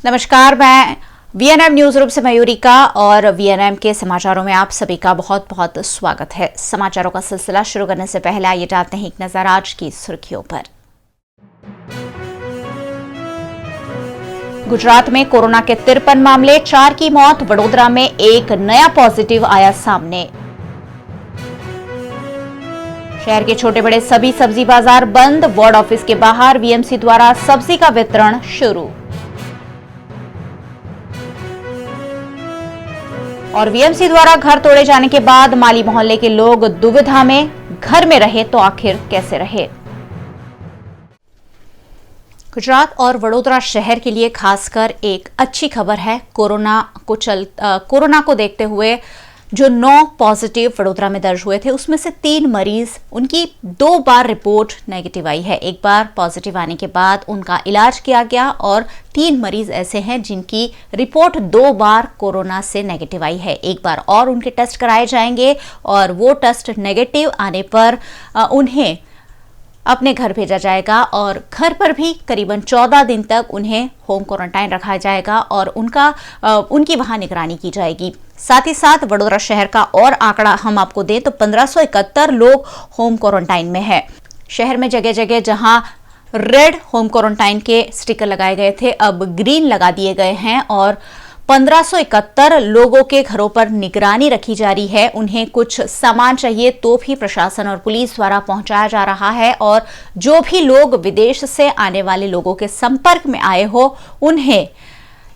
नमस्कार, मैं VNM news room से मयूरिका और वीएनएम के समाचारों में आप सभी का बहुत बहुत स्वागत है। समाचारों का सिलसिला शुरू करने से पहले आइए डालते हैं एक नजर आज की सुर्खियों पर। गुजरात में कोरोना के 53 मामले, 4 की मौत। वडोदरा में एक नया पॉजिटिव आया सामने। शहर के छोटे बड़े सभी सब्जी बाजार बंद। वार्ड ऑफिस के बाहर वीएमसी द्वारा सब्जी का वितरण शुरू। और वीएमसी द्वारा घर तोड़े जाने के बाद माली मोहल्ले के लोग दुविधा में, घर में रहे तो आखिर कैसे रहे। गुजरात और वडोदरा शहर के लिए खासकर एक अच्छी खबर है। कोरोना को देखते हुए जो 9 पॉजिटिव वडोदरा में दर्ज हुए थे, उसमें से 3 मरीज, उनकी 2 बार रिपोर्ट नेगेटिव आई है। एक बार पॉजिटिव आने के बाद उनका इलाज किया गया और 3 मरीज ऐसे हैं जिनकी रिपोर्ट 2 बार कोरोना से नेगेटिव आई है। एक बार और उनके टेस्ट कराए जाएंगे और वो टेस्ट नेगेटिव आने पर उन्हें अपने घर भेजा जाएगा और घर पर भी करीबन 14 दिन तक उन्हें होम क्वारंटाइन रखा जाएगा और उनकी वहां निगरानी की जाएगी। साथ ही साथ वडोदरा शहर का और आंकड़ा हम आपको दें तो 1571 लोग होम क्वारंटाइन में है। शहर में जगह जगह जहां रेड होम क्वारंटाइन के स्टिकर लगाए गए थे, अब ग्रीन लगा दिए गए हैं और 1571 लोगों के घरों पर निगरानी रखी जा रही है। उन्हें कुछ सामान चाहिए तो भी प्रशासन और पुलिस द्वारा पहुंचाया जा रहा है और जो भी लोग विदेश से आने वाले लोगों के संपर्क में आए हो, उन्हें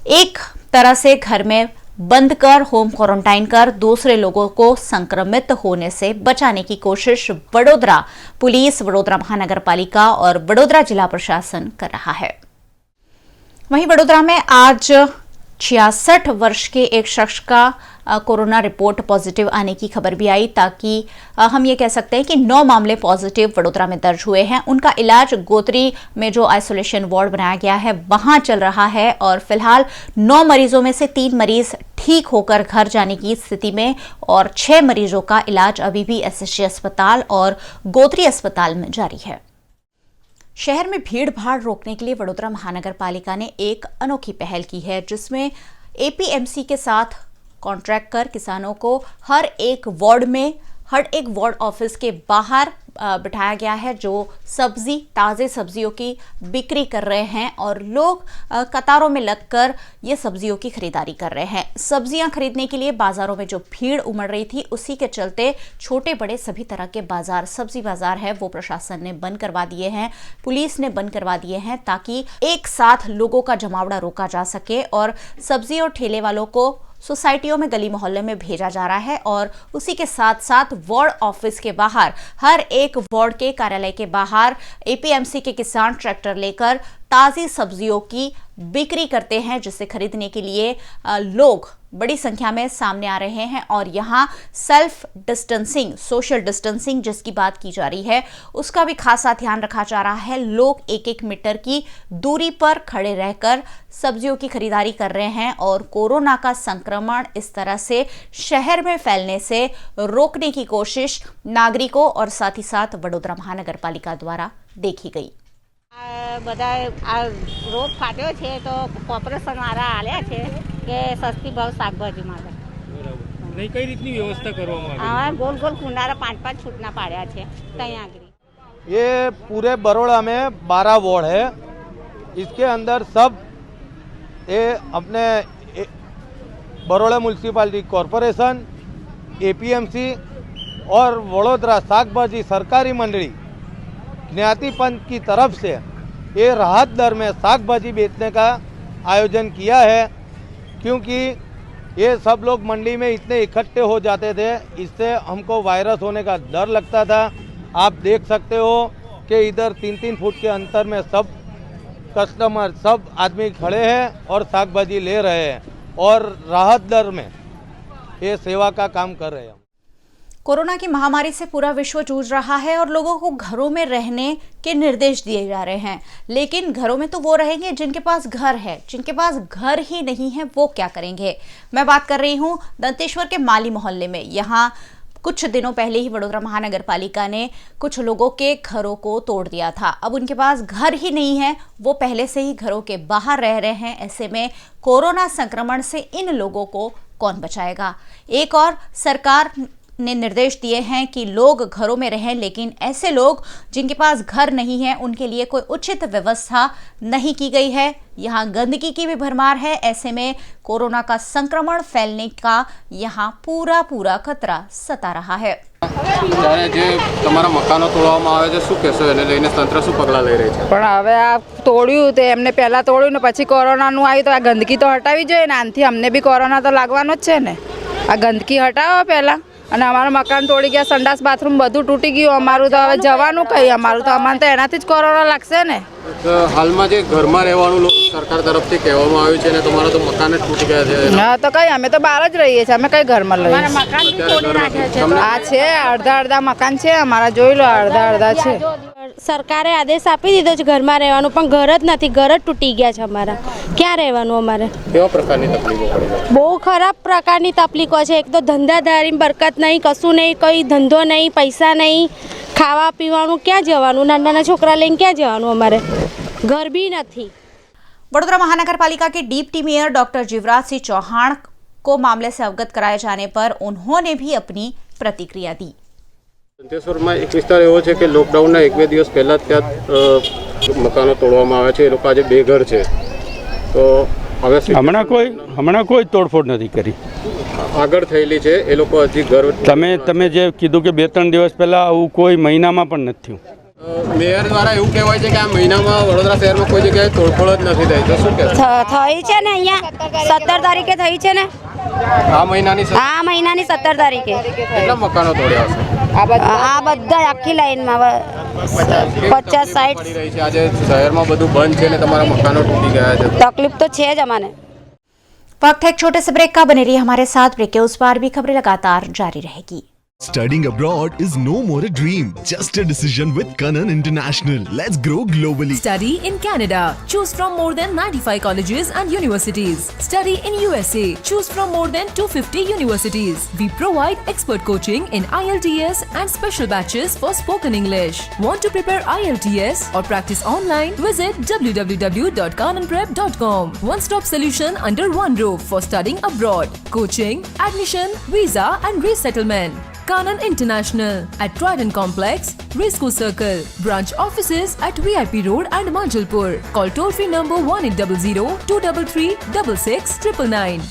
एक तरह से घर में बंद कर, होम क्वारंटाइन कर दूसरे लोगों को संक्रमित होने से बचाने की कोशिश वडोदरा पुलिस, वडोदरा महानगर पालिका और वडोदरा जिला प्रशासन कर रहा है। वहीं वडोदरा में आज 66 वर्ष के एक शख्स का कोरोना रिपोर्ट पॉजिटिव आने की खबर भी आई, ताकि हम ये कह सकते हैं कि 9 मामले पॉजिटिव वडोदरा में दर्ज हुए हैं। उनका इलाज गोत्री में जो आइसोलेशन वार्ड बनाया गया है वहां चल रहा है और फिलहाल 9 मरीजों में से 3 मरीज ठीक होकर घर जाने की स्थिति में और 6 मरीजों का इलाज अभी भी एसएसजी अस्पताल और गोत्री अस्पताल में जारी है। शहर में भीड़ भाड़ रोकने के लिए वडोदरा महानगर पालिका ने एक अनोखी पहल की है, जिसमें एपीएमसी के साथ कॉन्ट्रैक्ट कर किसानों को हर एक वार्ड ऑफिस के बाहर बिठाया गया है, जो ताज़े सब्जियों की बिक्री कर रहे हैं और लोग कतारों में लगकर ये सब्जियों की खरीदारी कर रहे हैं। सब्जियां खरीदने के लिए बाजारों में जो भीड़ उमड़ रही थी, उसी के चलते छोटे बड़े सभी तरह के बाजार, सब्जी बाजार है, वो प्रशासन ने बंद करवा दिए हैं, पुलिस ने बंद करवा दिए हैं, ताकि एक साथ लोगों का जमावड़ा रोका जा सके और सब्जी और ठेले वालों को सोसाइटियों में, गली मोहल्ले में भेजा जा रहा है और उसी के साथ साथ वार्ड ऑफिस के बाहर, हर एक वार्ड के कार्यालय के बाहर एपीएमसी के किसान ट्रैक्टर लेकर ताज़ी सब्जियों की बिक्री करते हैं, जिसे खरीदने के लिए लोग बड़ी संख्या में सामने आ रहे हैं। और यहाँ सेल्फ डिस्टेंसिंग, सोशल डिस्टेंसिंग जिसकी बात की जा रही है, उसका भी खासा ध्यान रखा जा रहा है। लोग 1-1 मीटर की दूरी पर खड़े रहकर सब्जियों की खरीदारी कर रहे हैं और कोरोना का संक्रमण इस तरह से शहर में फैलने से रोकने की कोशिश नागरिकों और साथ ही साथ वडोदरा महानगर पालिका द्वारा देखी गई। બધા રોગ ફાટ્યો છે તો કોર્પોરેશન વાળા આલ્યા છે કે સસ્તી ભાવ શાકભાજી માટે નહીં કઈ રીતની વ્યવસ્થા કરવામાં આવી? હા, गोल गोल कुंडारा 5-5 छूटना पाड्या છે ત્યાં આગળ। ये पूरे बड़ौदा में 12 वार्ड है। इसके अंदर सब ये अपने बड़ौदा म्यूनसिपालिटी कॉरपोरेशन, एपीएमसी और वडोदरा शाकभाजी सरकारी मंडली ज्ञाति पंच की तरफ से ये राहत दर में शाकभाजी बेचने का आयोजन किया है, क्योंकि ये सब लोग मंडी में इतने इकट्ठे हो जाते थे, इससे हमको वायरस होने का डर लगता था। आप देख सकते हो कि इधर 3-3 फुट के अंतर में सब कस्टमर, सब आदमी खड़े हैं और शाकभाजी ले रहे हैं और राहत दर में ये सेवा का काम कर रहे हैं। कोरोना की महामारी से पूरा विश्व जूझ रहा है और लोगों को घरों में रहने के निर्देश दिए जा रहे हैं, लेकिन घरों में तो वो रहेंगे जिनके पास घर है, जिनके पास घर ही नहीं है वो क्या करेंगे। मैं बात कर रही हूँ दंतेश्वर के माली मोहल्ले में। यहाँ कुछ दिनों पहले ही वडोदरा महानगर पालिका ने कुछ लोगों के घरों को तोड़ दिया था। अब उनके पास घर ही नहीं है, वो पहले से ही घरों के बाहर रह रहे हैं। ऐसे में कोरोना संक्रमण से इन लोगों को कौन बचाएगा? एक और सरकार ने निर्देश दिए हैं कि लोग घरों में रहें, लेकिन ऐसे लोग जिनके पास घर नहीं है उनके लिए कोई उचित व्यवस्था नहीं की गई है। यहाँ गंदगी की भी भरमार है। ऐसे में कोरोना का संक्रमण फैलने का यहाँ पूरा खतरा सता रहा है। ત્યારે જે તમારા મકાનો તોડવામાં આવે છે શું કહેશો એને લઈને તંત્ર શું પગલાં લઈ રહી છે? પણ હવે આ તોડ્યું તો એમને પહેલાં તોડ્યું ને પછી કોરોનાનું આવ્યું તો આ ગંદકી તો હટાવી જોઈએ ને, આનાથી અમને બી કોરોના તો લાગવાનો જ છે ને। આ ગંદકી હટાવો પહેલાં। અને અમારું મકાન તોડી ગયા, સંડાસ બાથરૂમ બધું તૂટી ગયું, અમારું તો હવે જવાનું કઈ? અમારું તો અમને તો એનાથી જ કોરોના લાગશે ને। હાલમાં જે ઘરમાં રહેવાનું સરકાર તરફથી કહેવામાં આવ્યું છે ને તમારા તો મકાન જ તૂટી ગયા છે। હા તો કઈ અમે તો બહાર જ રહીએ છીએ, અમે કઈ ઘરમાં લઈએ? આ છે અડધા મકાન છે અમારા, જોઈ લો અડધા છે। સરકારે આદેશ આપી દીધો છે ઘરમાં રહેવાનું, પણ ઘર જ નથી, ઘર જ તૂટી ગયા છે અમારા। ક્યાં રહેવાનું અમારે? કેવા પ્રકારની તકલીફો પડી છે? બહુ ખરાબ પ્રકારની તકલીફો છે। એક તો ધંધાધારી બરકત નહીં, કશું નહીં, કઈ ધંધો નહીં, પૈસા નહીં, ખાવા પીવાનું ક્યાં જવાનું? નાના છોકરા લઈને ક્યાં જવાનું? અમારે घर भी नहीं। वडोदरा महानगर पालिका के deputy mayor doctor Jivraj Singh Chauhan को मामले से अवगत कराए जाने पर उन्होंने भी अपनी प्रतिक्रिया दी। અંકલેશ્વરમાં એક વિસ્તાર એવો છે કે લોકડાઉનના 1-2 દિવસ પહેલા ત્યાં મકાનો તોડવામાં આવ્યા છે, એ લોકો આજે બેઘર છે, તો હવે હમણાં કોઈ તોડફોડ નથી કરી, આગળ થયેલી છે, એ લોકો હજી ઘર તમે જે કીધું કે 2-3 દિવસ પહેલા આવું કોઈ મહિનામાં પણ નથી થયું। મેયર દ્વારા એવું કહેવાય છે કે આ મહિનામાં વડોદરા શહેરમાં કોઈ જગ્યાએ તોડફોડ જ નથી થઈ, તો શું કહેશો? થઈ છે ને, અહીંયા 17 તારીખે થઈ છે ને, આ મહિનાની 17 તારીખે કેટલા મકાનો તોડ્યા હશે? આ બધા આખી લાઈનમાં 50-60 પડી રહી છે। આજે શહેરમાં બધું બંધ છે ને તમારા મકાનો તૂટી ગયા છે, तकलीफ तो है ज अमाने। वक्त है एक छोटे से ब्रेक का, बने रहिए हमारे साथ। ब्रेक के उस पार भी खबरें लगातार जारी रहेगी। Studying abroad is no more a dream, just a decision with Kanan International. Let's grow globally. Study in Canada. Choose from more than 95 colleges and universities. Study in USA. Choose from more than 250 universities. We provide expert coaching in IELTS and special batches for spoken English. Want to prepare IELTS or practice online? Visit www.kananprep.com. One-stop solution under one roof for studying abroad. Coaching, admission, visa and resettlement. Kanan International at Trident Complex, Risco Circle. Branch offices at VIP Road and Manjalpur. Call toll-free number 1800-233-6699.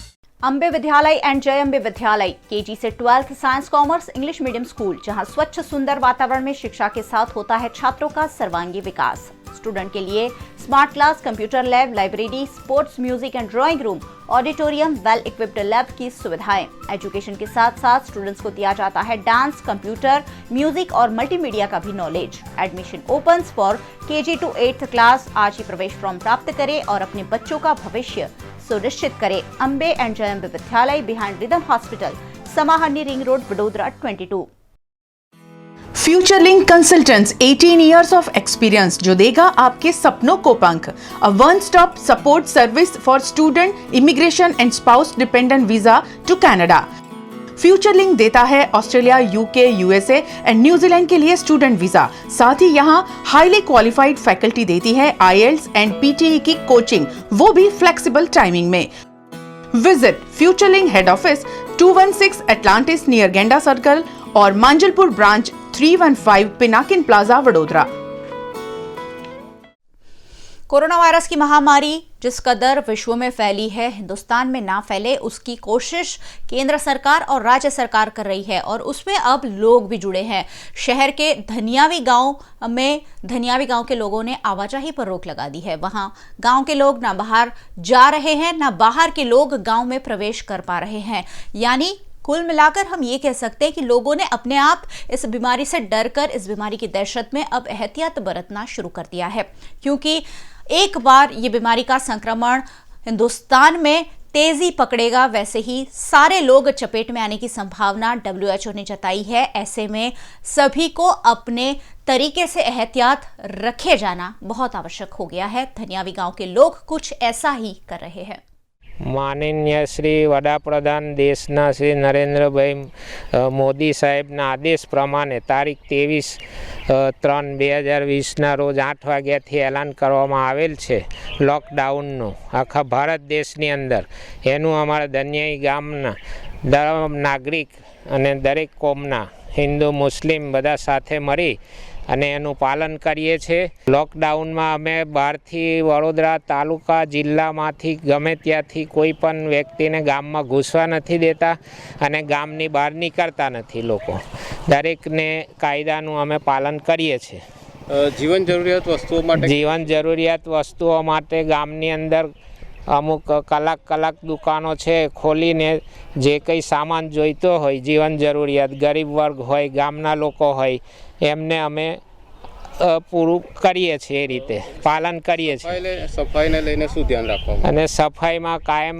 Ambe विद्यालय and Jai Ambe विद्यालय KG से 12th science commerce English medium school, जहां स्वच्छ सुंदर वातावरण में शिक्षा के साथ होता है छात्रों का सर्वांगीण विकास। स्टूडेंट के लिए smart class, computer lab, library, sports, music and drawing room, auditorium, well equipped lab की सुविधाएं। एजुकेशन के साथ साथ स्टूडेंट्स को दिया जाता है डांस, कंप्यूटर, म्यूजिक और मल्टीमीडिया का भी knowledge. Admission open for KG to 8th class. आज ही प्रवेश फॉर्म प्राप्त करें और अपने बच्चों का भविष्य सुनिश्चित करें। Ambe and Jai Ambe Vidyalaya, behind rhythm hospital, समाहरणी ring road, Vadodara 22। Futurelink consultants, 18 years of experience, जो देगा आपके सपनों को पंख। A one-stop support service for student, immigration and spouse dependent visa to Canada. फ्यूचरलिंक देता है Australia, UK, USA and New Zealand के लिए स्टूडेंट वीजा। साथ ही यहाँ हाईली क्वालिफाइड फैकल्टी देती है IELTS एंड PTE की कोचिंग, वो भी फ्लेक्सिबल टाइमिंग में। Visit Futurelink head office 216 Atlantis near Genda circle और Manjalpur branch 315 Pinakin plaza, Vadodara. Corona virus की महामारी जिस कदर विश्व में फैली है, हिंदुस्तान में ना फैले उसकी कोशिश केंद्र सरकार और राज्य सरकार कर रही है, और उसमें अब लोग भी जुड़े हैं। शहर के धनियावी गांव के लोगों ने आवाजाही पर रोक लगा दी है। वहां गांव के लोग ना बाहर जा रहे हैं, ना बाहर के लोग गांव में प्रवेश कर पा रहे हैं। यानी कुल मिलाकर हम ये कह सकते हैं कि लोगों ने अपने आप इस बीमारी से डरकर, इस बीमारी की दहशत में अब एहतियात बरतना शुरू कर दिया है, क्योंकि एक बार ये बीमारी का संक्रमण हिंदुस्तान में तेजी पकड़ेगा, वैसे ही सारे लोग चपेट में आने की संभावना WHO ने जताई है। ऐसे में सभी को अपने तरीके से एहतियात रखे जाना बहुत आवश्यक हो गया है। धनियावी गांव के लोग कुछ ऐसा ही कर रहे हैं। માનનીય શ્રી વડાપ્રધાન દેશના શ્રી નરેન્દ્રભાઈ મોદી સાહેબના આદેશ પ્રમાણે તારીખ 23/3/2020ના રોજ 8 વાગ્યાથી એલાન કરવામાં આવેલ છે લોકડાઉનનું આખા ભારત દેશની અંદર. એનું અમારા દનિયાઈ ગામના દરેક નાગરિક અને દરેક કોમના હિન્દુ મુસ્લિમ બધા સાથે મળી અને એનું પાલન કરીએ છીએ. લોકડાઉનમાં અમે બહારથી વડોદરા તાલુકા જિલ્લામાંથી ગમે ત્યાંથી કોઈ પણ વ્યક્તિને ગામમાં ઘૂસવા નથી દેતા અને ગામની બહાર નીકળતા નથી. લોકો દરેકને કાયદાનું અમે પાલન કરીએ છીએ. જીવન જરૂરિયાત વસ્તુઓ માટે ગામની અંદર અમુક કલાક દુકાનો છે ખોલીને જે કંઈ સામાન જોઈતો હોય જીવન જરૂરિયાત ગરીબ વર્ગ હોય ગામના લોકો હોય એમને અમે પૂરું કરીએ છીએ. એ રીતે પાલન કરીએ છીએ. સફાઈને લઈને શું ધ્યાન રાખવાનું? અને સફાઈમાં કાયમ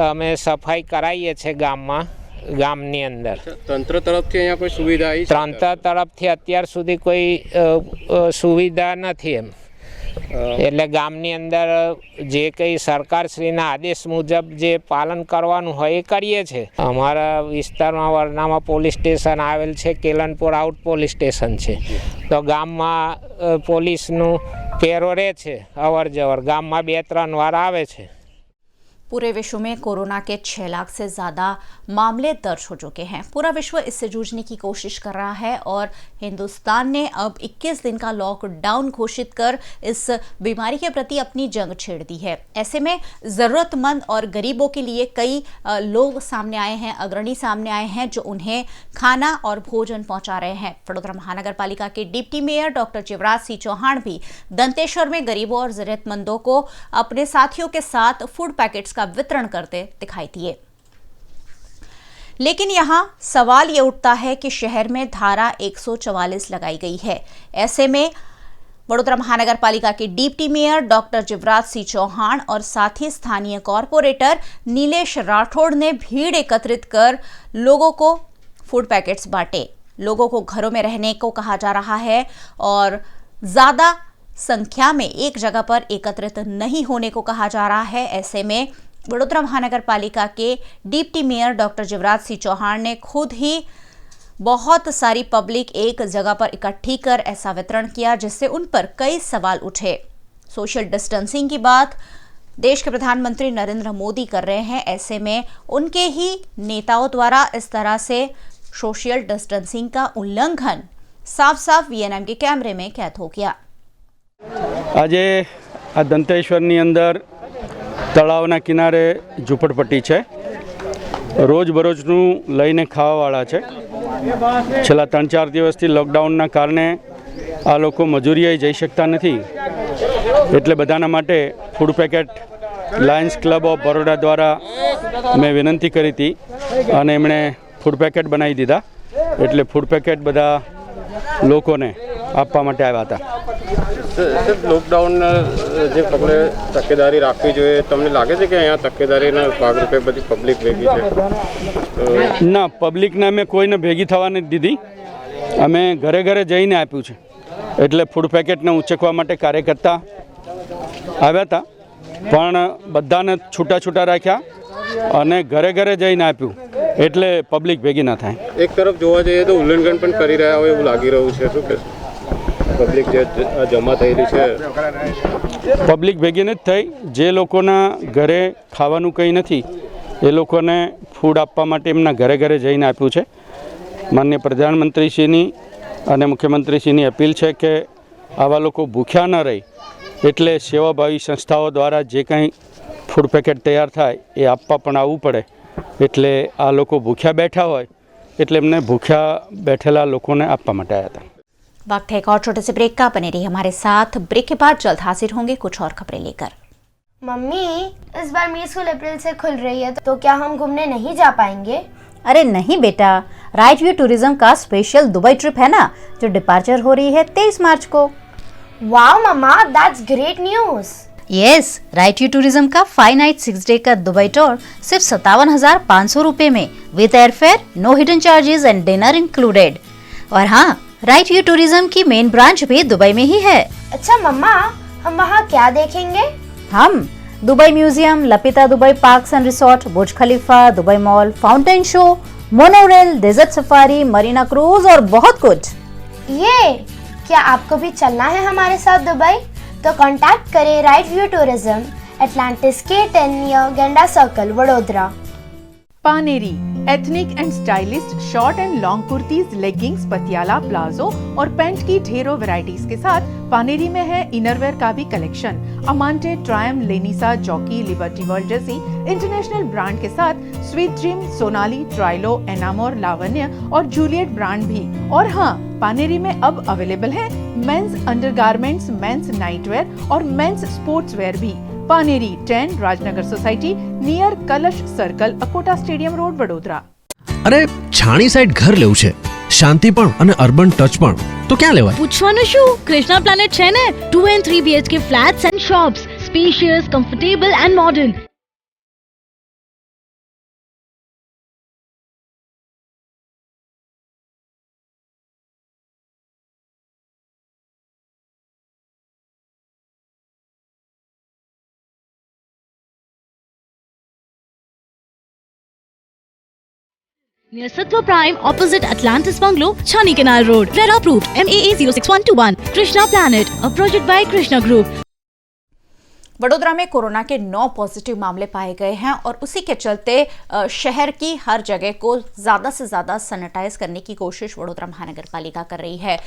અમે સફાઈ કરાવીએ છીએ ગામની અંદર. તંત્ર તરફથી અહીંયા કોઈ સુવિધા આવી? તંત્ર તરફથી અત્યાર સુધી કોઈ સુવિધા નથી એમ. એટલે ગામની અંદર જે કંઈ સરકારશ્રીના આદેશ મુજબ જે પાલન કરવાનું હોય એ કરીએ છીએ. અમારા વિસ્તારમાં વરનામાં પોલીસ સ્ટેશન આવેલ છે, કેલનપુર આઉટ પોલીસ સ્ટેશન છે. તો ગામમાં પોલીસનું પેરો રહે છે અવર જવર. ગામમાં 2-3 વાર આવે છે. पूरे विश्व में कोरोना के 6 लाख से ज़्यादा मामले दर्ज हो चुके हैं. पूरा विश्व इससे जूझने की कोशिश कर रहा है और हिंदुस्तान ने अब 21 दिन का लॉकडाउन घोषित कर इस बीमारी के प्रति अपनी जंग छेड़ दी है. ऐसे में ज़रूरतमंद और गरीबों के लिए कई लोग सामने आए हैं, अग्रणी सामने आए हैं जो उन्हें खाना और भोजन पहुंचा रहे हैं. वडोदरा महानगर पालिका के deputy mayor doctor Shivraj Singh Chauhan भी दंतेश्वर में गरीबों और ज़रूरतमंदों को अपने साथियों के साथ फूड पैकेट्स वितरण करते दिखाई दिए. लेकिन यहाँ सवाल ये उठता है कि शहर में धारा 144 लगाई गई है. ऐसे में वडोदरा महानगर पालिका के deputy mayor doctor Shivraj Singh Chauhan और साथ ही स्थानीय कॉरपोरेटर नीलेश राठौड़ ने भीड़ एकत्रित कर लोगों को फूड पैकेट्स बांटे. लोगों को घरों में रहने को कहा जा रहा है और ज़्यादा संख्या में एक जगह पर एकत्रित नहीं होने को कहा जा रहा है. ऐसे में वडोदरा महानगर पालिका के deputy mayor doctor Shivraj Singh Chauhan ने खुद ही बहुत सारी पब्लिक एक जगह पर इकट्ठी कर ऐसा वितरण किया जिससे उन पर कई सवाल उठे. सोशल डिस्टेंसिंग की बात देश के प्रधानमंत्री नरेंद्र मोदी कर रहे हैं. ऐसे में उनके ही नेताओं द्वारा इस तरह से सोशल डिस्टेंसिंग का उल्लंघन साफ वीएनएम के कैमरे में कैद हो गया. આજે આ દંતેશ્વરની અંદર તળાવના કિનારે ઝૂંપડપટ્ટી છે. રોજબરોજનું લઈને ખાવાવાળા છે. છેલ્લા 3-4 દિવસથી લોકડાઉનના કારણે આ લોકો મજૂરીએ જઈ શકતા નથી. એટલે બધાના માટે food packet Lions club of Baroda દ્વારા મેં વિનંતી કરી હતી અને એમણે ફૂડ પેકેટ બનાવી દીધા. એટલે ફૂડ પેકેટ બધા લોકોને આપવા માટે આવ્યા હતા. લોકડાઉન જે પગલે તકેદારી રાખવી જોઈએ, તમને લાગે છે કે અહીંયા તકેદારીના ભાગરૂપે બધી પબ્લિક ભેગી છે? ના, પબ્લિકને અમે કોઈને ભેગી થવા નથી દીધી. અમે ઘરે જઈને આપ્યું છે. એટલે ફૂડ પેકેટને ઉંચકવા માટે કાર્યકર્તા આવ્યા હતા પણ બધાને છૂટા રાખ્યા અને ઘરે જઈને આપ્યું એટલે પબ્લિક ભેગી ના થાય. એક તરફ જોવા જઈએ તો ઉલ્લંઘન પણ કરી રહ્યા હોય એવું લાગી રહ્યું છે. શું કે પબ્લિક જે જમા થયેલી છે પબ્લિક ભેગી નથી થઈ. જે લોકોના ઘરે ખાવાનું કંઈ નથી એ લોકોને ફૂડ આપવા માટે એમના ઘરે જઈને આપ્યું છે. માનનીય પ્રધાનમંત્રીશ્રીની અને મુખ્યમંત્રીશ્રીની અપીલ છે કે આવા લોકો ભૂખ્યા ન રહે એટલે સેવાભાવી સંસ્થાઓ દ્વારા જે કંઈ ફૂડ પેકેટ તૈયાર થાય એ આપવા પણ આવવું પડે. એટલે આ લોકો ભૂખ્યા બેઠા હોય એટલે એમને ભૂખ્યા बैठेला લોકોને આપવા માટે આવ્યા હતા. वक्त है एक और छोटे से ब्रेक का. बने रहिए हमारे साथ. ब्रेक के बाद जल्द हाजिर होंगे कुछ और खबरें लेकर. मम्मी, इस बार मेरी स्कूल अप्रैल से खुल रही है तो क्या हम घूमने नहीं जा पाएंगे? अरे नहीं बेटा, राइट व्यू टूरिज्म का स्पेशल दुबई ट्रिप है ना जो डिपार्चर हो रही है 23 मार्च को. Wow mama, that's great news. Yes, right view tourism का 5 नाइट 6 डे का दुबई टूर सिर्फ 57,500 रुपए में with airfare, no hidden charges and dinner included. और हाँ, राइट व्यू टूरिज्म की मेन ब्रांच भी दुबई में ही है. अच्छा मम्मा, हम वहाँ क्या देखेंगे? हम Dubai museum, Lapita Dubai parks and resort, Burj Khalifa, Dubai mall, fountain show, monorail, desert safari, Marina cruise और बहुत कुछ। ये क्या आपको भी चलना है हमारे साथ दुबई? तो कांटेक्ट करें Right view tourism, Atlantis K10 near Genda circle, Vadodara. Paneri ethnic and stylist short and long kurtis, leggings, Patiala, palazzo और पैंट की ढेरों वैरायटीज के साथ पानेरी में है इनरवेयर का भी कलेक्शन। अमांटे, ट्रायम, लेनिसा, जॉकी, लिबर्टी वर्ल्ड जैसी इंटरनेशनल ब्रांड के साथ स्वीट ड्रीम, सोनाली, ट्राइलो, एनामोर, लावण्य और जूलियट ब्रांड भी। और हाँ, पानेरी में अब अवेलेबल है मेंस अंडरगारमेंट्स, मेंस नाइटवेयर और मेंस स्पोर्ट्सवेयर भी। पानेरी 10 राजनगर सोसाइटी नियर कलश circle, Akota stadium road, Vadodara. અરે છાણી સાઈડ ઘર લેવું છે, શાંતિ પણ અને અર્બન ટચ પણ, તો ક્યાં લેવાય? પૂછવાનું શું, કૃષ્ણા પ્લાનેટ છે ને। 2 and 3 BHK flats and shops, spacious, comfortable and modern। Near Sattva Prime, opposite Atlantis Bungalow, Chani Canal Road, RERA approved, MAA 06121, Krishna Planet, a project by Krishna Group। Vadodara में corona के 9 पॉजिटिव मामले पाए गए हैं और उसी के चलते शहर की हर जगह को ज़्यादा से ज़्यादा सैनिटाइज करने की कोशिश वडोदरा महानगर पालिका कर रही है।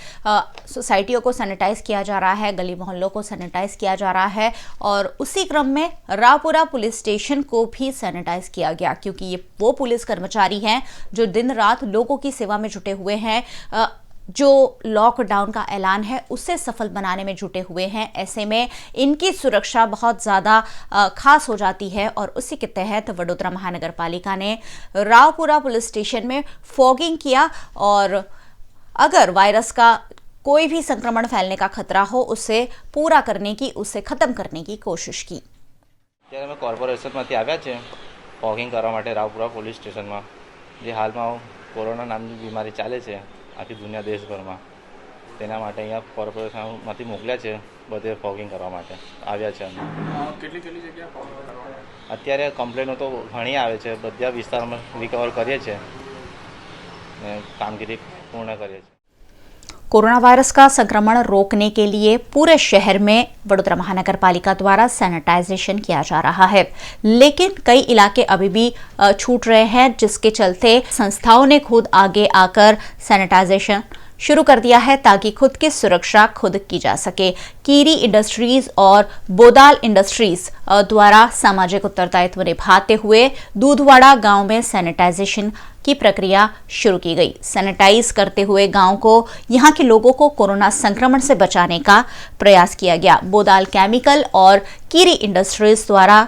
सोसाइटियों को सैनिटाइज किया जा रहा है, गली मोहल्लों को सैनिटाइज किया जा रहा है और उसी क्रम में रावपुरा पुलिस स्टेशन को भी सैनिटाइज किया गया, क्योंकि ये वो पुलिस कर्मचारी हैं जो दिन रात लोगों की सेवा में जुटे हुए हैं, जो लॉकडाउन का ऐलान है उसे सफल बनाने में जुटे हुए हैं। ऐसे में इनकी सुरक्षा बहुत ज़्यादा खास हो जाती है और उसी के तहत वडोदरा महानगर पालिका ने रावपुरा पुलिस स्टेशन में फॉगिंग किया और अगर वायरस का कोई भी संक्रमण फैलने का खतरा हो उसे पूरा करने की, उसे ख़त्म करने की कोशिश की। અત્યારે અમે કોર્પોરેશનમાંથી આવ્યા છે ફોગિંગ કરવા માટે રાવપુરા પોલીસ સ્ટેશનમાં, જે હાલમાં કોરોના નામની બીમારી ચાલે છે આખી દુનિયા દેશભરમાં, તેના માટે અહીંયા કોર્પોરેશનમાંથી મોકલ્યા છે બધે ફોગિંગ કરવા માટે આવ્યા છે અમે। કેટલી જગ્યા ફોગિંગ કરવા? અત્યારે કમ્પ્લેનો તો ઘણી આવે છે, બધા વિસ્તારમાં રિકવર કરીએ છીએ ને કામગીરી પૂર્ણ કરીએ છીએ। कोरोना वायरस का संक्रमण रोकने के लिए पूरे शहर में वडोदरा महानगर पालिका द्वारा सैनिटाइजेशन किया जा रहा है, लेकिन कई इलाके अभी भी छूट रहे हैं, जिसके चलते संस्थाओं ने खुद आगे आकर सैनिटाइजेशन शुरू कर दिया है ताकि खुद की सुरक्षा खुद की जा सके। कीरी इंडस्ट्रीज और बोदाल इंडस्ट्रीज द्वारा सामाजिक उत्तरदायित्व निभाते हुए दूधवाड़ा गांव में सैनिटाइजेशन की प्रक्रिया शुरू की गई। सैनिटाइज करते हुए गांव को, यहां के लोगों को कोरोना संक्रमण से बचाने का प्रयास किया गया। बोदाल केमिकल और कीरी इंडस्ट्रीज द्वारा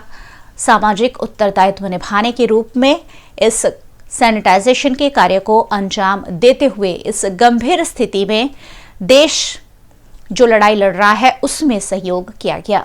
सामाजिक उत्तरदायित्व निभाने के रूप में इस सैनिटाइजेशन के कार्य को अंजाम देते हुए इस गंभीर स्थिति में देश जो लड़ाई लड़ रहा है उसमें सहयोग किया गया।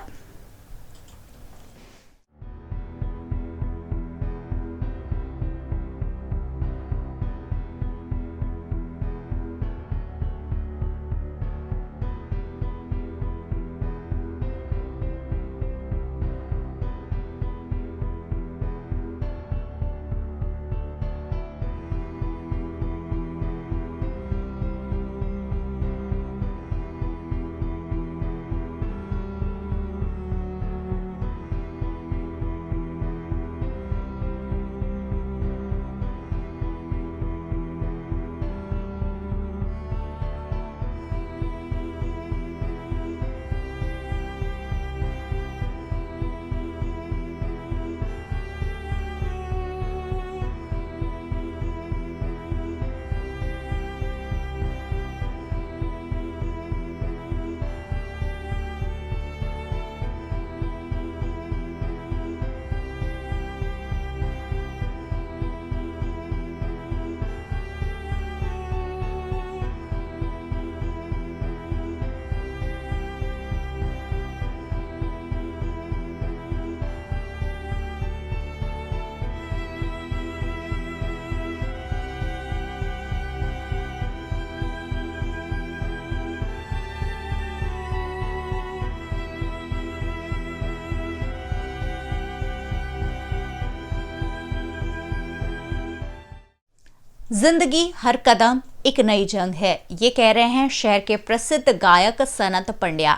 जिंदगी हर कदम एक नई जंग है, ये कह रहे हैं शहर के प्रसिद्ध गायक सनत पंड्या।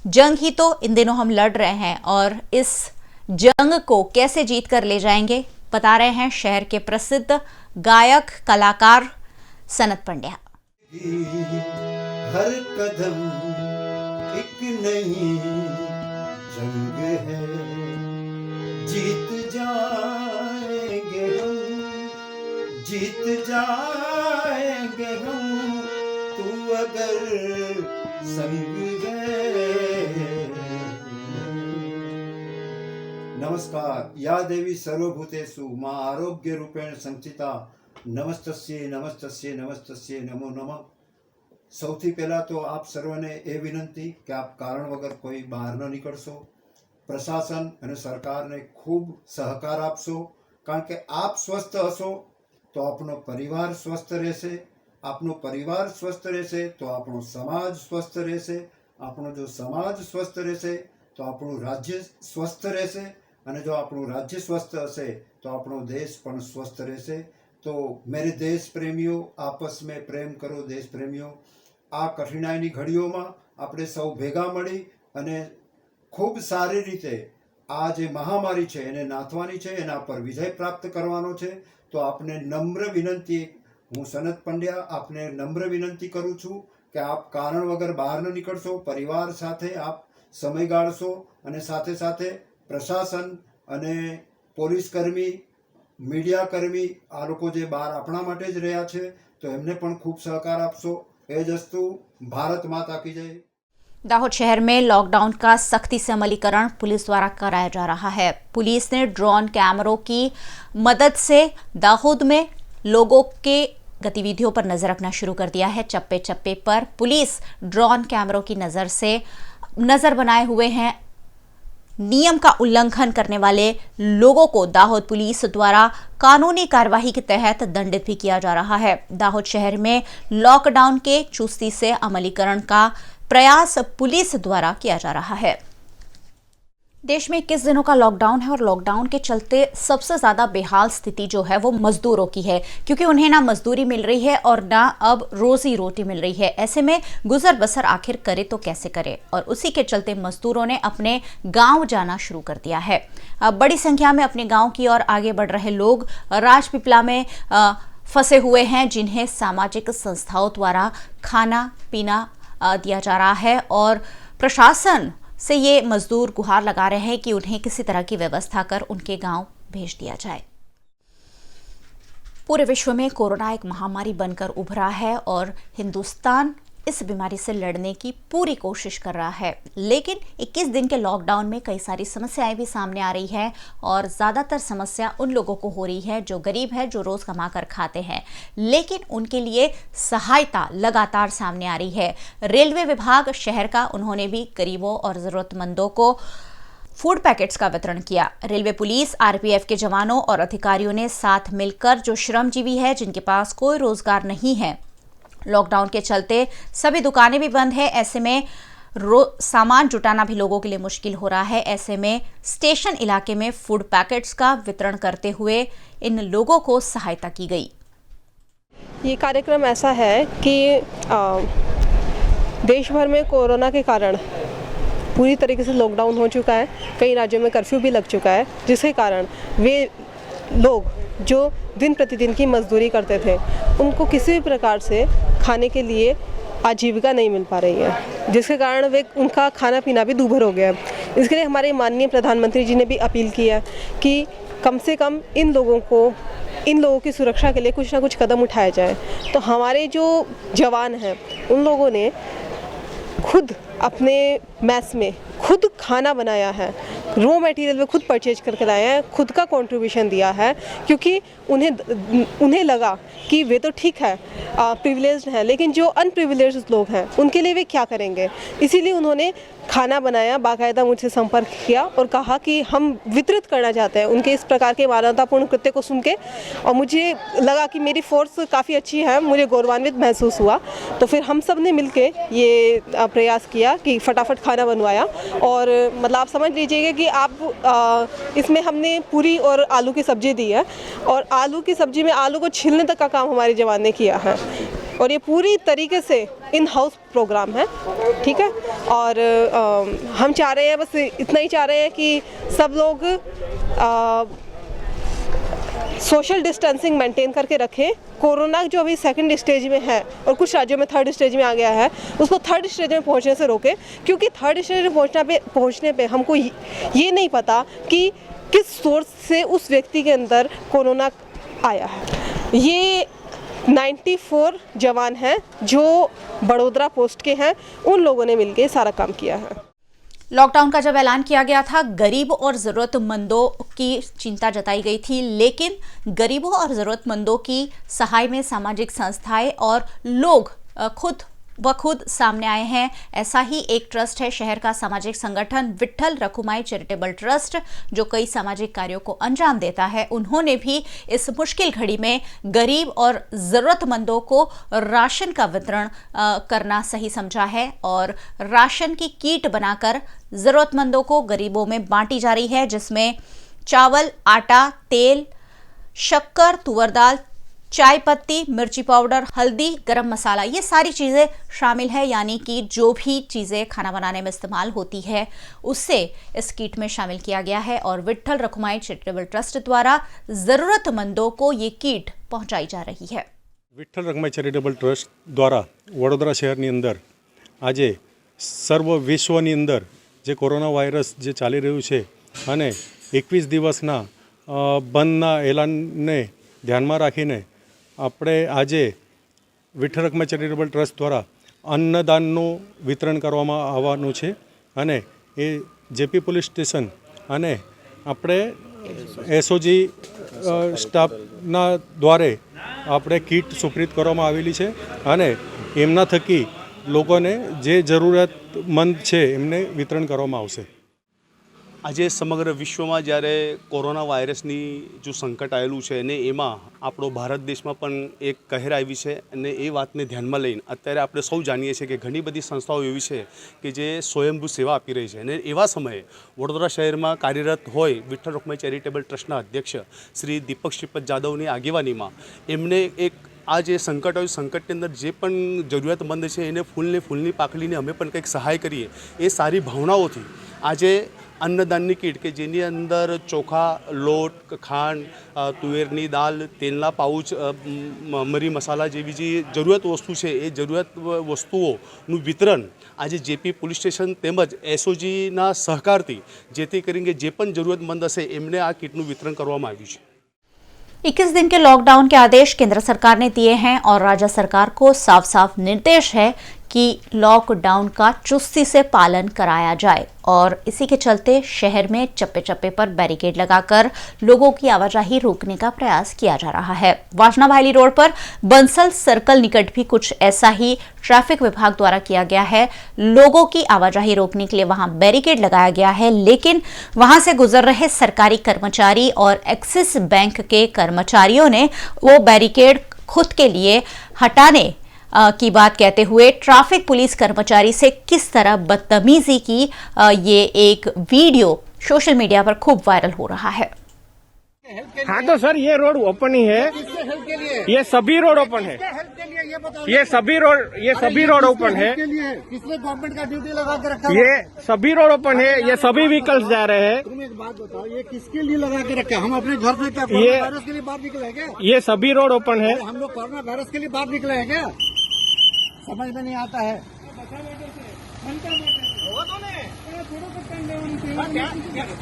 जंग ही तो इन दिनों हम लड़ रहे हैं और इस जंग को कैसे जीत कर ले जाएंगे बता रहे हैं शहर के प्रसिद्ध गायक कलाकार सनत पंड्या। हर कदम एक नई जंग है, जीत जाएंगे हम, जीत जाएंगे हम, तू अगर संग है। नमस्कार, या देवी सर्वभूतेषु मां आरोग्य रूपेण संस्थिता, नमस्तस्ये नमस्तस्ये नमस्तस्ये नमो नमः। સૌથી પહેલાં તો આપ સર્વને એ વિનંતી કે આપ કારણ વગર કોઈ બહાર ન નીકળશો, પ્રશાસન અને સરકારને ખૂબ સહકાર આપશો, કારણ કે આપ સ્વસ્થ હશો તો આપણો પરિવાર સ્વસ્થ રહેશે, આપણો પરિવાર સ્વસ્થ રહેશે તો આપણો સમાજ સ્વસ્થ રહેશે, આપણો જો સમાજ સ્વસ્થ રહેશે તો આપણું રાજ્ય સ્વસ્થ રહેશે, અને જો આપણું રાજ્ય સ્વસ્થ હશે તો આપણો દેશ પણ સ્વસ્થ રહેશે। તો મેરે દેશ પ્રેમીઓ, આપસ में પ્રેમ કરો દેશ પ્રેમીઓ। આ કઠિનાઈની ઘડીઓમાં આપણે સૌ ભેગા મળી અને ખૂબ સારી રીતે આ જે મહામારી છે એને નાથવાની છે, એના પર વિજય પ્રાપ્ત કરવાનો છે। તો આપને નમ્ર વિનંતી, હું સનત પંડ્યા આપને નમ્ર વિનંતી કરું છું કે આપ કારણ વગર બહાર ન નીકળશો, પરિવાર સાથે આપ સમય ગાળશો, અને સાથે સાથે પ્રશાસન અને પોલીસ કર્મી, મીડિયા કર્મી આ લોકો જે બહાર આપણા માટે જ રહ્યા છે તો એમને પણ ખૂબ સહકાર આપશો। भारत माता की जय। दाहोद शहर में लॉकडाउन का सख्ती से अमलीकरण पुलिस द्वारा कराया जा रहा है। पुलिस ने ड्रोन कैमरों की मदद से दाहोद में लोगों के गतिविधियों पर नजर रखना शुरू कर दिया है। चप्पे चप्पे पर पुलिस ड्रोन कैमरों की नजर से नजर बनाए हुए हैं। नियम का उल्लंघन करने वाले लोगों को दाहोद पुलिस द्वारा कानूनी कार्यवाही के तहत दंडित भी किया जा रहा है। दाहोद शहर में लॉकडाउन के चुस्ती से अमलीकरण का प्रयास पुलिस द्वारा किया जा रहा है। देश में 21 दिनों का लॉकडाउन है और लॉकडाउन के चलते सबसे ज्यादा बेहाल स्थिति जो है वो मजदूरों की है, क्योंकि उन्हें ना मजदूरी मिल रही है और ना अब रोजी रोटी मिल रही है। ऐसे में गुजर बसर आखिर करे तो कैसे करे, और उसी के चलते मजदूरों ने अपने गांव जाना शुरू कर दिया है। अब बड़ी संख्या में अपने गांव की ओर आगे बढ़ रहे लोग राजपीपला में फंसे हुए हैं, जिन्हें सामाजिक संस्थाओं द्वारा खाना पीना दिया जा रहा है, और प्रशासन से ये मजदूर गुहार लगा रहे हैं कि उन्हें किसी तरह की व्यवस्था कर उनके गांव भेज दिया जाए। पूरे विश्व में कोरोना एक महामारी बनकर उभरा है और हिंदुस्तान इस बीमारी से लड़ने की पूरी कोशिश कर रहा है, लेकिन 21 दिन के लॉकडाउन में कई सारी समस्याएं भी सामने आ रही है, और ज़्यादातर समस्या उन लोगों को हो रही है जो गरीब है, जो रोज़ कमा कर खाते हैं, लेकिन उनके लिए सहायता लगातार सामने आ रही है। रेलवे विभाग शहर का, उन्होंने भी गरीबों और ज़रूरतमंदों को फूड पैकेट्स का वितरण किया। रेलवे पुलिस, आरपीएफ के जवानों और अधिकारियों ने साथ मिलकर जो श्रमजीवी है, जिनके पास कोई रोजगार नहीं है, लॉकडाउन के चलते सभी दुकानें भी बंद है, ऐसे में सामान जुटाना भी लोगों के लिए मुश्किल हो रहा है। ऐसे में स्टेशन इलाके में फूड पैकेट्स का वितरण करते हुए इन लोगों को सहायता की गई। ये कार्यक्रम ऐसा है कि देश भर में कोरोना के कारण पूरी तरीके से लॉकडाउन हो चुका है, कई राज्यों में कर्फ्यू भी लग चुका है, जिसके कारण वे लोग जो दिन प्रतिदिन की मजदूरी करते थे, उनको किसी भी प्रकार से खाने के लिए आजीविका नहीं मिल पा रही है, जिसके कारण वे उनका खाना पीना भी दूभर हो गया है। इसके लिए हमारे माननीय प्रधानमंत्री जी ने भी अपील की है कि कम से कम इन लोगों की सुरक्षा के लिए कुछ ना कुछ कदम उठाया जाए। तो हमारे जो जवान हैं, उन लोगों ने खुद अपने मैस में खुद खाना बनाया है, रॉ मटेरियल वे खुद परचेज करके लाए हैं, खुद का कंट्रीब्यूशन दिया है, क्योंकि उन्हें लगा कि वे तो ठीक है, प्रिविलेज्ड हैं, लेकिन जो अनप्रिविलेज्ड लोग हैं उनके लिए वे क्या करेंगे। इसीलिए उन्होंने खाना बनाया, बाकायदा मुझसे संपर्क किया और कहा कि हम वितरित करना चाहते हैं उनके इस प्रकार के मानवतापूर्ण कृत्य को सुन के। और मुझे लगा कि मेरी फोर्स काफ़ी अच्छी है, मुझे गौरवान्वित महसूस हुआ। तो फिर हम सब ने मिलके ये प्रयास किया कि फटाफट खाना बनवाया। और मतलब आप समझ लीजिएगा कि आप इसमें हमने पूरी और आलू की सब्ज़ी दी है, और आलू की सब्ज़ी में आलू को छीलने तक का काम हमारे जवान ने किया है। और ये पूरी तरीके से इन हाउस प्रोग्राम है, ठीक है। और हम चाह रहे हैं, बस इतना ही चाह रहे हैं कि सब लोग सोशल डिस्टेंसिंग मेंटेन करके रखें। कोरोना जो अभी सेकंड स्टेज में है और कुछ राज्यों में थर्ड स्टेज में आ गया है, उसको थर्ड स्टेज में पहुंचने से रोकें, क्योंकि थर्ड स्टेज में पहुंचने पे हमको ये नहीं पता कि किस सोर्स से उस व्यक्ति के अंदर कोरोना आया है। ये 94 जवान हैं जो बड़ोदरा पोस्ट के हैं, उन लोगों ने मिलकर सारा काम किया है। लॉकडाउन का जब ऐलान किया गया था, गरीब और ज़रूरतमंदों की चिंता जताई गई थी, लेकिन गरीबों और ज़रूरतमंदों की सहाय में सामाजिक संस्थाएं और लोग खुद ब खुद सामने आए हैं। ऐसा ही एक ट्रस्ट है शहर का सामाजिक संगठन विट्ठल रखुमाई चैरिटेबल ट्रस्ट, जो कई सामाजिक कार्यों को अंजाम देता है। उन्होंने भी इस मुश्किल घड़ी में गरीब और ज़रूरतमंदों को राशन का वितरण करना सही समझा है, और राशन की किट बनाकर ज़रूरतमंदों को गरीबों में बांटी जा रही है, जिसमें चावल, आटा, तेल, शक्कर, तुअर दाल, चाय पत्ती, मिर्ची पाउडर, हल्दी, गरम मसाला, ये सारी चीज़ें शामिल है। यानी कि जो भी चीज़ें खाना बनाने में इस्तेमाल होती है उससे इस किट में शामिल किया गया है। और विट्ठल रखुमाई चैरिटेबल ट्रस्ट द्वारा ज़रूरतमंदों को ये किट पहुंचाई जा रही है। विट्ठल रखुमाई चैरिटेबल ट्रस्ट द्वारा वडोदरा शहરની અંદર આજે સર્વ વિશ્વની અંદર જે કોરોના વાયરસ જે ચાલી રહ્યું છે અને 21 દિવસના બંધના એલાનને ધ્યાનમાં રાખીને આપણે આજે વિઠ્ઠલ રખુમાઈ ચેરિટેબલ ટ્રસ્ટ દ્વારા અન્નદાનનું વિતરણ કરવામાં આવવાનું છે, અને એ જેપી પોલીસ સ્ટેશન અને આપણે એસઓજી સ્ટાફના દ્વારે આપણે કીટ સુપ્રીત કરવામાં આવેલી છે, અને એમના થકી લોકોને જે જરૂરિયાતમંદ છે એમને વિતરણ કરવામાં આવશે। આજે સમગ્ર વિશ્વમાં જ્યારે કોરોના વાયરસની જો સંકટ આવેલું છે અને એમાં આપણો ભારત દેશમાં પણ એક કહેર આવી છે, અને એ વાતને ધ્યાનમાં લઈને અત્યારે આપણે સૌ જાણીએ છીએ કે ઘણી બધી સંસ્થાઓ એવી છે કે જે સ્વયંભૂ સેવા આપી રહી છે, અને એવા સમયે વડોદરા શહેરમાં કાર્યરત હોય વિઠ્ઠલ રખુમાઈ ચેરિટેબલ ટ્રસ્ટના અધ્યક્ષ શ્રી દીપક શ્રીપદ જાદવની આગેવાનીમાં એમને એક આ જે સંકટ હોય, સંકટની અંદર જે પણ જરૂરિયાતમંદ છે એને ફૂલની પાકડીને અમે પણ કંઈક સહાય કરીએ, એ સારી ભાવનાઓથી આજે अन्नदाननी किट के जेनी अंदर चोखा, लोट, खांड, तुवेरनी दाल, तेलना पाउच, मरी मसाला जेवी जी जरूरत वस्तु है ए जरूरत वस्तुओं वितरण आज जेपी पुलिस स्टेशन तेमज एसओजीना सहकारथी जेथी करीने जे पण जरूरतमंद हशे एमने आ किटनुं वितरण करवामां आव्युं छे। 21 दिन के लॉकडाउन के आदेश केंद्र सरकार ने दिए हैं, और राज्य सरकार को साफ साफ निर्देश है कि लॉकडाउन का चुस्ती से पालन कराया जाए। और इसी के चलते शहर में चप्पे चप्पे पर बैरिकेड लगाकर लोगों की आवाजाही रोकने का प्रयास किया जा रहा है। वाजना भायली रोड पर बंसल सर्कल निकट भी कुछ ऐसा ही ट्रैफिक विभाग द्वारा किया गया है। लोगों की आवाजाही रोकने के लिए वहां बैरिकेड लगाया गया है, लेकिन वहां से गुजर रहे सरकारी कर्मचारी और एक्सिस बैंक के कर्मचारियों ने वो बैरिकेड खुद के लिए हटाने की बात कहते हुए ट्रैफिक पुलिस कर्मचारी से किस तरह बदतमीजी की, ये एक वीडियो सोशल मीडिया पर खूब वायरल हो रहा है। हाँ तो सर ये रोड ओपन ही है, ये सभी रोड ओपन है, ये सभी रोड ओपन है, किसने गवर्नमेंट का ड्यूटी लगा के रखा? ये सभी रोड ओपन है, ये सभी व्हीकल्स जा रहे हैं। तुम एक बात बताओ, ये किसके लिए लगा के रखा? हम अपने घर से क्या कोरोना वायरस के लिए बाहर निकले हैं क्या? ये सभी रोड ओपन है। हम लोग कोरोना वायरस के लिए बाहर निकले हैं क्या? समझ में नहीं आता है।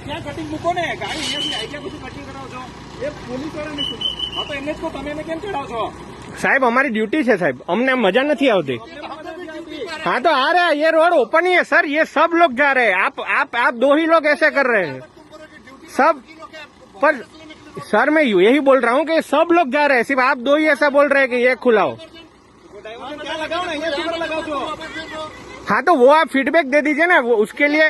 क्या कटिंग મૂકો ને ગાડી અહીંયાથી આવી ગયા બધું કટિંગ કરાવો છો એ પોલીસ વાળાને શું? હા તો એમને જ કહો તમે કેમ ચડાવો છો? સાહેબ हमारी ड्यूटी है साहब, हमने मजा नहीं आवती। हाँ तो आ रहा है, ये रोड ओपन ही है सर, ये सब लोग जा रहे हैं, आप दो ही लोग ऐसे कर रहे हैं सब। पर सर मैं यही बोल रहा हूँ कि सब लोग जा रहे हैं, सिर्फ आप दो ही ऐसा बोल रहे हैं कि ये खुलाओ। हाँ तो वो आप फीडबैक दे दीजिए ना, वो उसके लिए।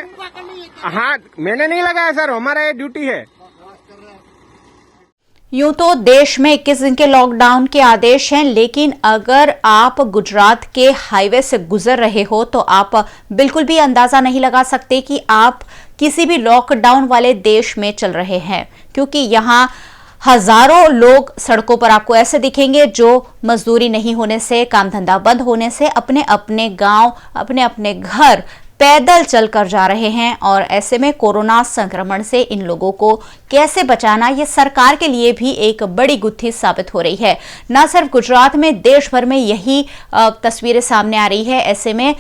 हाँ मैंने नहीं लगाया सर, हमारा ये ड्यूटी है। यूं तो देश में 21 दिन के लॉकडाउन के आदेश हैं, लेकिन अगर आप गुजरात के हाईवे से गुजर रहे हो तो आप बिल्कुल भी अंदाजा नहीं लगा सकते कि आप किसी भी लॉकडाउन वाले देश में चल रहे हैं, क्योंकि यहाँ हजारों लोग सड़कों पर आपको ऐसे दिखेंगे जो मजदूरी नहीं होने से, काम धंधा बंद होने से अपने अपने गांव, अपने अपने घर पैदल चलकर जा रहे हैं। और ऐसे में कोरोना संक्रमण से इन लोगों को कैसे बचाना, ये सरकार के लिए भी एक बड़ी गुत्थी साबित हो रही है। न सिर्फ गुजरात में, देश भर में यही तस्वीरें सामने आ रही है। ऐसे में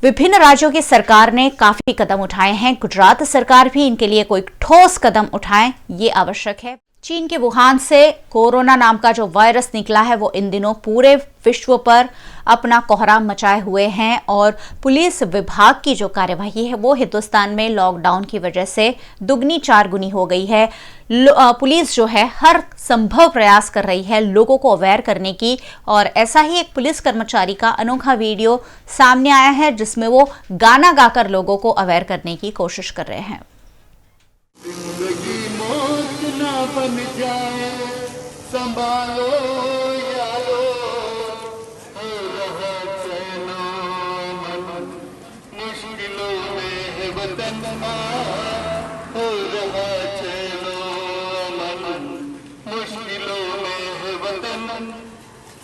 विभिन्न राज्यों की सरकार ने काफी कदम उठाए हैं। गुजरात सरकार भी इनके लिए कोई ठोस कदम उठाए, ये आवश्यक है। चीन के वुहान से कोरोना नाम का जो वायरस निकला है वो इन दिनों पूरे विश्व पर अपना कोहराम मचाए हुए हैं और पुलिस विभाग की जो कार्यवाही है वो हिंदुस्तान में लॉकडाउन की वजह से दुगनी चारगुनी हो गई है। पुलिस जो है हर संभव प्रयास कर रही है लोगों को अवेयर करने की, और ऐसा ही एक पुलिस कर्मचारी का अनोखा वीडियो सामने आया है जिसमें वो गाना गाकर लोगों को अवेयर करने की कोशिश कर रहे हैं। बन जाए संभालो यारो, हो रहा चैनो मन, मुश्किलों में है वतन, हो रहा चैनो मन, मुश्किलों में है वतन,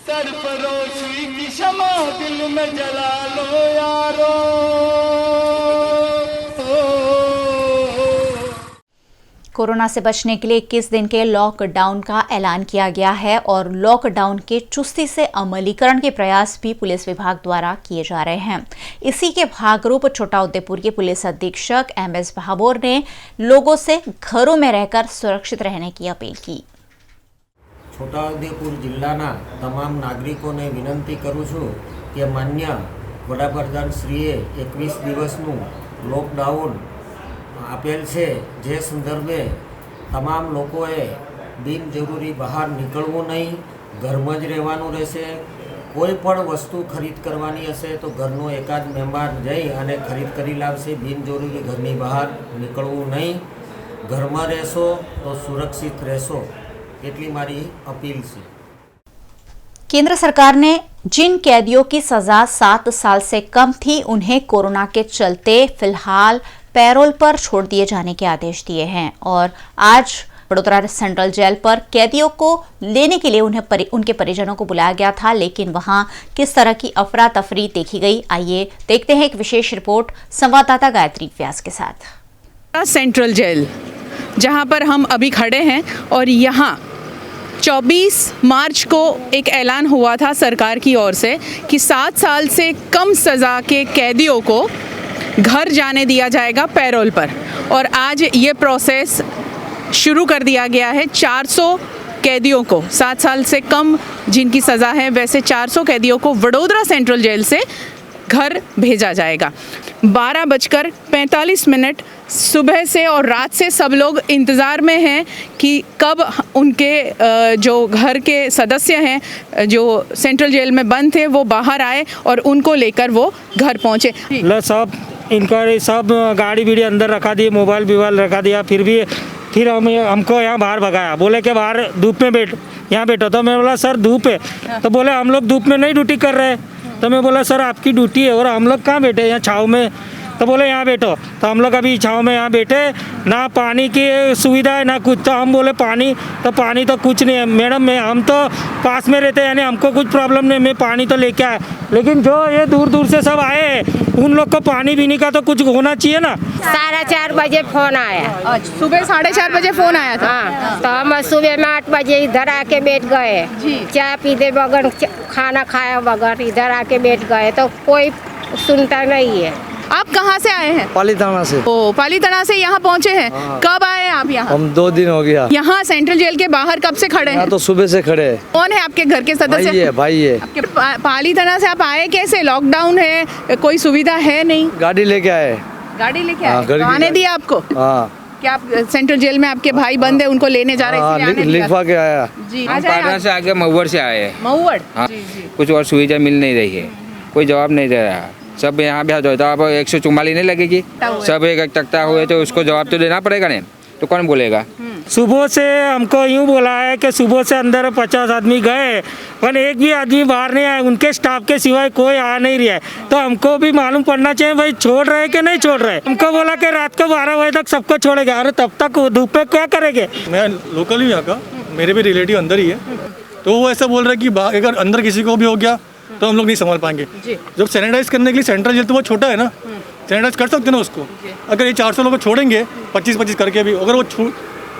सरफरोशी की शमा दिल में जला लो यारो। कोरोना से बचने के लिए 21 दिन के लॉकडाउन का ऐलान किया गया है और लॉकडाउन के चुस्ती से अमलीकरण के प्रयास भी पुलिस विभाग द्वारा किए जा रहे हैं। इसी के भागरूप छोटाउदेपुर के पुलिस अधीक्षक MS भाभोर ने लोगों से घरों में रहकर सुरक्षित रहने की अपील की। छोटाउदेपुर जिल्लाना तमाम नागरिकोने विनंती करूँ छूं कि मान्य वडाप्रधान श्रीए 21 दिवसનું लॉकडाउन આપેલ છે, જે સંદર્ભે તમામ લોકોએ બિનજરૂરી બહાર નીકળવું નહીં, ઘરમાં જ રહેવાનું રહેશે। કોઈ પણ વસ્તુ ખરીદ કરવાની હશે તો ઘરનો એકાદ મહેમાન જઈ અને ખરીદ કરી લાવશે। બિનજરૂરી ઘરની બહાર નીકળવું નહીં, ઘરમાં રહેશો તો સુરક્ષિત રહેશો, એટલી મારી અપીલ છે। केंद्र सरकार ने जिन कैदियों की सजा 7 साल से कम थी उन्हें कोरोना के चलते फिलहाल पैरोल पर छोड़ दिए जाने के आदेश दिए हैं और आज वडोदरा सेंट्रल जेल पर कैदियों को लेने के लिए उनके परिजनों को बुलाया गया था, लेकिन वहां किस तरह की अफरा तफरी देखी गई, आइए देखते हैं एक विशेष रिपोर्ट संवाददाता गायत्री व्यास के साथ। सेंट्रल जेल जहां पर हम अभी खड़े हैं और यहां 24 मार्च को एक ऐलान हुआ था सरकार की ओर से कि 7 साल से कम सज़ा के कैदियों को घर जाने दिया जाएगा पैरोल पर, और आज ये प्रोसेस शुरू कर दिया गया है। 400 कैदियों को, 7 साल से कम जिनकी सज़ा है वैसे 400 कैदियों को वडोदरा सेंट्रल जेल से घर भेजा जाएगा। 12:45 सुबह से और रात से सब लोग इंतज़ार में हैं कि कब उनके जो घर के सदस्य हैं जो सेंट्रल जेल में बंद थे वो बाहर आए और उनको लेकर वो घर पहुँचे। सब इंक्वायरी सब गाड़ी बीड़ी अंदर रखा दी, मोबाइल बिवाइल रखा दिया, फिर हमको यहाँ बाहर भगाया, बोले कि बाहर धूप में यहाँ बैठो। तो मैं बोला सर धूप है, तो बोले हम लोग धूप में नहीं ड्यूटी कर रहे। तो मैं बोला सर आपकी ड्यूटी है और हम लोग कहाँ बैठे, यहाँ छाँव में। तो बोले यहाँ बैठो, तो हम लोग अभी छाँव में यहाँ बैठे, ना पानी की सुविधा है ना कुछ। तो हम बोले पानी तो कुछ नहीं है मैडम, हम तो पास में रहते हैं, यानी हमको कुछ प्रॉब्लम नहीं, मैं पानी तो लेके आया, लेकिन जो ये दूर दूर से सब आए हैं उन लोग को पानी पीने का तो कुछ होना चाहिए ना। 4:30 बजे फोन आया। सुबह 4:30 बजे फोन आया था। हाँ, तो हम सुबह में 8 बजे इधर आके बैठ गए, चाय पीते बगैर, खाना खाया बगैर इधर आके बैठ गए, तो कोई सुनता नहीं है। आप कहाँ से आए हैं? पालीताना से। ओ, पालीताना से यहाँ पहुँचे हैं। हाँ। कब आए हैं आप यहाँ? हम 2 दिन हो गया। यहाँ सेंट्रल जेल के बाहर कब से खड़े हैं? तो सुबह से खड़े हैं। कौन है आपके घर के सदस्य? भाई है। आपके पालीताना से आप आए कैसे? लॉकडाउन है, कोई सुविधा है नहीं? गाड़ी लेके आए। गाड़ी लेके आए? आने दिया आपको? हाँ। क्या आप सेंट्रल जेल में आपके भाई बंद है उनको लेने जा रहे हैं? लिखवा के आया जी। पाटना से आगे महुवर से आए हैं। महुवर? हाँ। कुछ और सुविधा मिल नहीं रही है, कोई जवाब नहीं दे रहा। सब यहाँ ब्याज होता है, अब 144 नहीं लगेगी, सब एक तख्ता हुए तो उसको जवाब तो देना पड़ेगा नहीं, तो कौन बोलेगा। सुबह से हमको यूँ बोला है कि सुबह से अंदर 50 आदमी गए पर एक भी आदमी बाहर नहीं आए, उनके स्टाफ के सिवाय कोई आ नहीं रहा है। तो हमको भी मालूम पड़ना चाहिए भाई छोड़ रहे कि नहीं छोड़ रहे। हमको बोला कि रात को 12 बजे तक सबको छोड़ेंगे, अरे तब तक धूप पे क्या करेंगे। मैं लोकल ही यहाँ का, मेरे भी रिलेटिव अंदर ही है, तो वो ऐसा बोल रहे कि अगर अंदर किसी को भी हो गया तो हम लोग नहीं संभाल पाएंगे। जब सैनिटाइज करने के लिए सेंट्रल जेल तो वो छोटा है ना, सैनिटाइज कर सकते ना उसको। अगर ये 400 लोग छोड़ेंगे 25-25 करके भी, अगर वो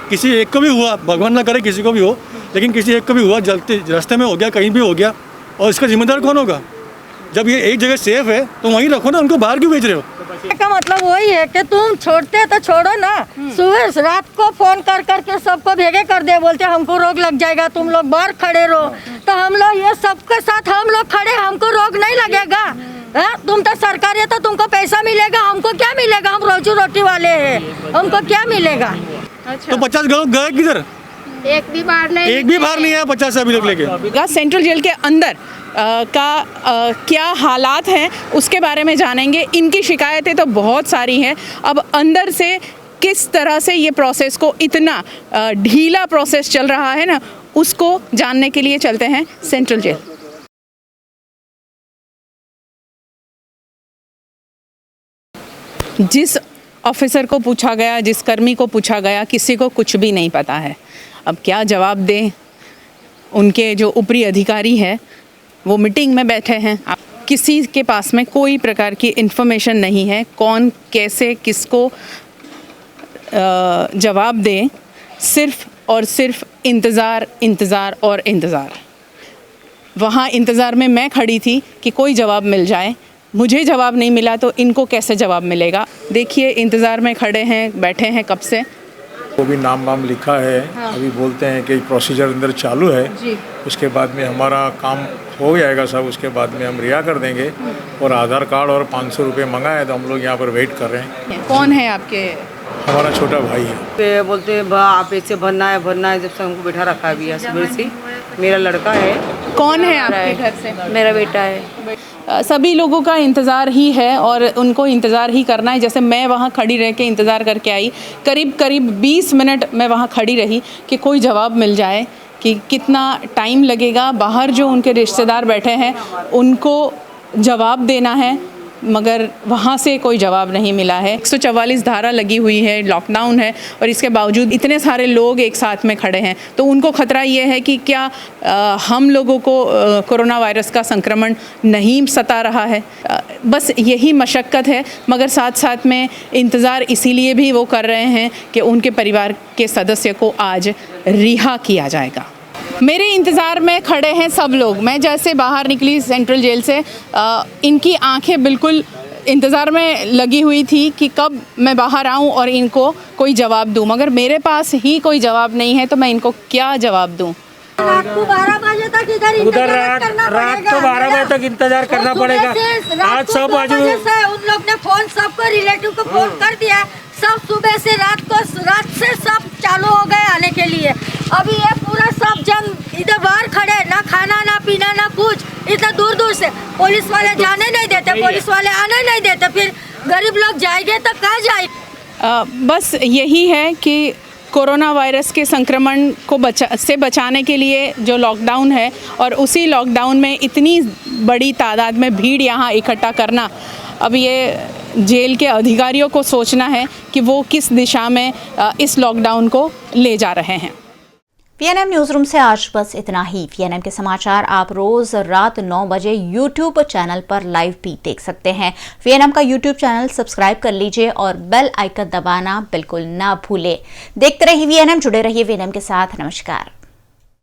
किसी एक को भी हुआ, भगवान ना करे किसी को भी हो, लेकिन किसी एक को भी हुआ, जलते रास्ते में हो गया, कहीं भी हो गया, और इसका जिम्मेदार कौन होगा। जब ये एक जगह सेफ है तो वहीं रखो ना, उनको बाहर क्यों भेज रहे हो। का मतलब वही है कि तुम छोड़ते तो छोड़ो ना, सुबह रात को फोन कर करके सबको भेगे कर दे, बोलते हमको रोग लग जाएगा, तुम लोग बाहर खड़े रहो। तो हम लोग ये सबके साथ हम लोग खड़े, हमको रोग नहीं लगेगा। तुम तो सरकारी है तो तुमको पैसा मिलेगा, हमको क्या मिलेगा, हम रोजी रोटी वाले हैं, हमको क्या मिलेगा। तो 50 लोग गए किधर, एक भी बार नहीं है 50 अभी तक लेके। सेंट्रल जेल के अंदर क्या हालात हैं उसके बारे में जानेंगे। इनकी शिकायतें तो बहुत सारी हैं, अब अंदर से किस तरह से ये प्रोसेस को इतना ढीला प्रोसेस चल रहा है ना, उसको जानने के लिए चलते हैं सेंट्रल जेल। जिस ऑफिसर को पूछा गया, जिस कर्मी को पूछा गया, किसी को कुछ भी नहीं पता है। अब क्या जवाब दें, उनके जो ऊपरी अधिकारी है वो मीटिंग में बैठे हैं, किसी के पास में कोई प्रकार की इन्फॉर्मेशन नहीं है, कौन कैसे किसको जवाब दे, सिर्फ और सिर्फ इंतज़ार इंतज़ार और इंतज़ार। वहाँ इंतज़ार में मैं खड़ी थी कि कोई जवाब मिल जाए, मुझे जवाब नहीं मिला तो इनको कैसे जवाब मिलेगा। देखिए इंतज़ार में खड़े हैं, बैठे हैं कब से। वो भी नाम लिखा है। हाँ। अभी बोलते हैं कि प्रोसीजर अंदर चालू है जी। उसके बाद में हमारा काम हो जाएगा सब, उसके बाद में हम रिहा कर देंगे। और आधार कार्ड और 500 रुपये मंगाए तो हम लोग यहाँ पर वेट कर रहे हैं। कौन है आपके? हमारा छोटा भाई है। बोलते हैं आप ऐसे भरना है, जब से हमको बैठा रखा भी है सुबह से। मेरा लड़का है। कौन है आपके घर से? मेरा बेटा है। सभी लोगों का इंतज़ार ही है और उनको इंतज़ार ही करना है। जैसे मैं वहाँ खड़ी रह के इंतज़ार करके आई, करीब 20 मिनट मैं वहाँ खड़ी रही कि कोई जवाब मिल जाए कि कितना टाइम लगेगा। बाहर जो उनके रिश्तेदार बैठे हैं उनको जवाब देना है, मगर वहाँ से कोई जवाब नहीं मिला है। 144 धारा लगी हुई है, लॉकडाउन है और इसके बावजूद इतने सारे लोग एक साथ में खड़े हैं, तो उनको ख़तरा ये है कि क्या हम लोगों को कोरोना वायरस का संक्रमण नहीं सता रहा है। बस यही मशक्क़त है, मगर साथ साथ में इंतज़ार इसीलिए भी वो कर रहे हैं कि उनके परिवार के सदस्य को आज रिहा किया जाएगा। मेरे इंतज़ार में खड़े हैं सब लोग। मैं जैसे बाहर निकली सेंट्रल जेल से, इनकी आंखें बिल्कुल इंतज़ार में लगी हुई थी कि कब मैं बाहर आऊं और इनको कोई जवाब दूं, मगर मेरे पास ही कोई जवाब नहीं है तो मैं इनको क्या जवाब दूं। रात को 12 बजे तक उधर रात को 12 बजे तक इंतजार करना पड़ेगा। आज सब बाजू उन लोग ने फोन सबको रिलेटिव को फोन कर दिया, सब सुबह से रात से सब चालू हो गए आने के लिए। अभी ये पूरा सब जन इधर बाहर खड़े, ना खाना ना पीना ना कुछ, इतना दूर दूर से। पुलिस वाले जाने नहीं देते, पुलिस वाले आने नहीं देते, फिर गरीब लोग जाएंगे तो कहाँ जाए। बस यही है कि कोरोना वायरस के संक्रमण को बचाने के लिए जो लॉकडाउन है और उसी लॉकडाउन में इतनी बड़ी तादाद में भीड़ यहाँ इकट्ठा करना, अब ये जेल के अधिकारियों को सोचना है कि वो किस दिशा में इस लॉकडाउन को ले जा रहे हैं। VNM न्यूज रूम से आज बस इतना ही। VNM के समाचार आप रोज रात 9 बजे YouTube चैनल पर लाइव भी देख सकते हैं। VNM का YouTube चैनल सब्सक्राइब कर लीजिए और बेल आइकन दबाना बिल्कुल ना भूलें। देखते रहिए VNM, जुड़े रहिए VNM के साथ। नमस्कार।